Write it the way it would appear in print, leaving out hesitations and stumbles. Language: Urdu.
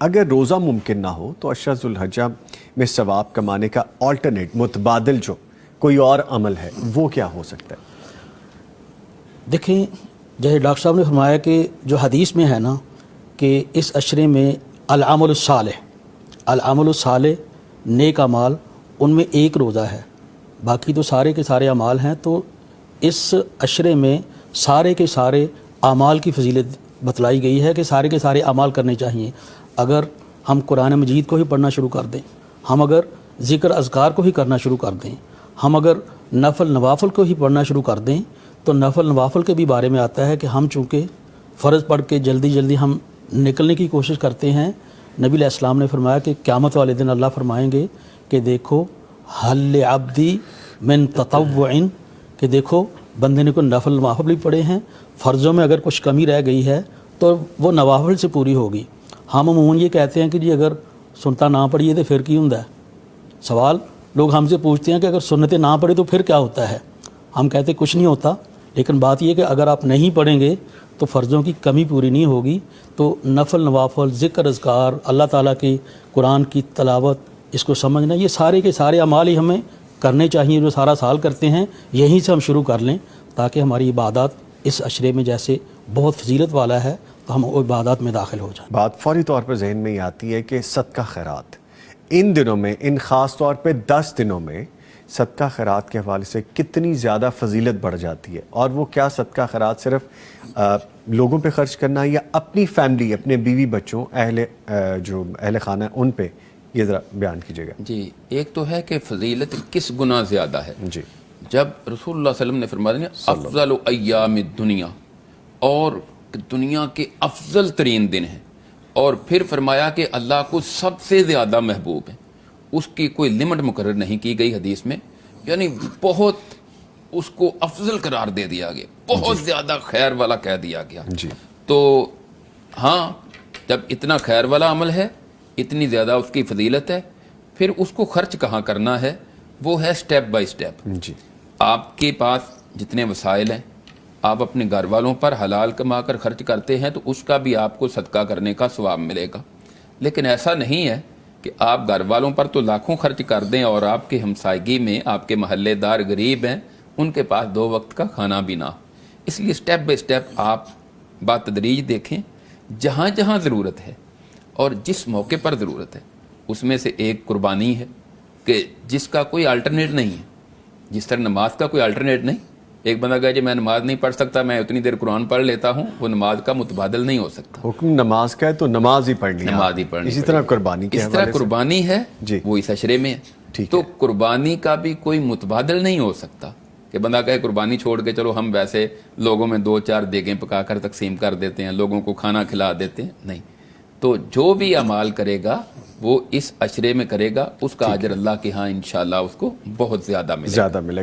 اگر روزہ ممکن نہ ہو تو عشرہ ذوالحجہ میں ثواب کمانے کا آلٹرنیٹ متبادل جو کوئی اور عمل ہے وہ کیا ہو سکتا ہے؟ دیکھیں، جیسے ڈاکٹر صاحب نے فرمایا کہ جو حدیث میں ہے نا کہ اس عشرے میں العمل الصالح نیک اعمال، ان میں ایک روزہ ہے، باقی تو سارے کے سارے اعمال ہیں. تو اس عشرے میں سارے کے سارے اعمال کی فضیلت بتلائی گئی ہے کہ سارے کے سارے اعمال کرنے چاہیے. اگر ہم قرآن مجید کو ہی پڑھنا شروع کر دیں، ہم اگر ذکر اذکار کو ہی کرنا شروع کر دیں، ہم اگر نفل نوافل کو ہی پڑھنا شروع کر دیں، تو نفل نوافل کے بھی بارے میں آتا ہے کہ ہم چونکہ فرض پڑھ کے جلدی جلدی ہم نکلنے کی کوشش کرتے ہیں. نبی علیہ السلام نے فرمایا کہ قیامت والے دن اللہ فرمائیں گے کہ دیکھو حل عبدی من تطوع، کہ دیکھو بندے نے کوئی نفل نوافل بھی پڑھے ہیں، فرضوں میں اگر کچھ کمی رہ گئی ہے تو وہ نوافل سے پوری ہوگی. ہم عموماً یہ کہتے ہیں کہ جی اگر سنتا نہ پڑھیے تو پھر کی ہوندا ہے. سوال لوگ ہم سے پوچھتے ہیں کہ اگر سنتیں نہ پڑھے تو پھر کیا ہوتا ہے. ہم کہتے ہیں کچھ نہیں ہوتا، لیکن بات یہ کہ اگر آپ نہیں پڑھیں گے تو فرضوں کی کمی پوری نہیں ہوگی. تو نفل نوافل، ذکر اذکار، اللہ تعالیٰ کی قرآن کی تلاوت، اس کو سمجھنا، یہ سارے کے سارے اعمال ہی ہمیں کرنے چاہیے جو سارا سال کرتے ہیں. یہیں سے ہم شروع کر لیں تاکہ ہماری عبادات اس عشرے میں جیسے بہت فضیلت والا ہے تو ہم وہ عبادات میں داخل ہو جائیں. بات فوری طور پر ذہن میں یہ آتی ہے کہ صدقہ خیرات ان دنوں میں، ان خاص طور پہ 10 دنوں میں صدقہ خیرات کے حوالے سے کتنی زیادہ فضیلت بڑھ جاتی ہے. اور وہ کیا صدقہ خیرات صرف لوگوں پہ خرچ کرنا یا اپنی فیملی، اپنے بیوی بچوں، جو اہل خانہ ان پہ، یہ ذرا بیان کیجیے گا. جی، ایک تو ہے کہ فضیلت کس گنا زیادہ ہے. جی، جب رسول اللہ صلی اللہ علیہ وسلم نے فرمایا افضل ایام الدنیا، اور دنیا کے افضل ترین دن ہیں، اور پھر فرمایا کہ اللہ کو سب سے زیادہ محبوب ہے. اس کی کوئی لمٹ مقرر نہیں کی گئی حدیث میں، یعنی بہت اس کو افضل قرار دے دیا گیا، بہت زیادہ خیر والا کہہ دیا گیا. جی، تو ہاں، جب اتنا خیر والا عمل ہے، اتنی زیادہ اس کی فضیلت ہے، پھر اس کو خرچ کہاں کرنا ہے، وہ ہے سٹیپ بائی سٹیپ. جی، آپ کے پاس جتنے وسائل ہیں، آپ اپنے گھر والوں پر حلال کما کر خرچ کرتے ہیں تو اس کا بھی آپ کو صدقہ کرنے کا ثواب ملے گا. لیکن ایسا نہیں ہے کہ آپ گھر والوں پر تو لاکھوں خرچ کر دیں اور آپ کے ہمسائیگی میں آپ کے محلے دار غریب ہیں، ان کے پاس 2 وقت کا کھانا بھی نہ ہو. اس لیے سٹیپ بائی سٹیپ آپ بتدریج دیکھیں، جہاں جہاں ضرورت ہے اور جس موقع پر ضرورت ہے. اس میں سے ایک قربانی ہے کہ جس کا کوئی الٹرنیٹ نہیں ہے. جس طرح نماز کا کوئی الٹرنیٹ نہیں، ایک بندہ کہے جی میں نماز نہیں پڑھ سکتا، میں اتنی دیر قرآن پڑھ لیتا ہوں، وہ نماز کا متبادل نہیں ہو سکتا. حکم نماز کا ہے تو نماز ہی پڑھنی ہے، نماز ہی پڑھنی. اسی طرح قربانی کے اس طرح قربانی ہے جی، وہ اس عشرے میں ہے. تو قربانی کا بھی کوئی متبادل نہیں ہو سکتا کہ بندہ کہے قربانی چھوڑ کے چلو ہم ویسے لوگوں میں 2-4 دیگیں پکا کر تقسیم کر دیتے ہیں، لوگوں کو کھانا کھلا دیتے ہیں. نہیں، تو جو بھی اعمال کرے گا وہ اس عشرے میں کرے گا، اس کا اجر اللہ کے ہاں انشاءاللہ اس کو بہت زیادہ ملے گا.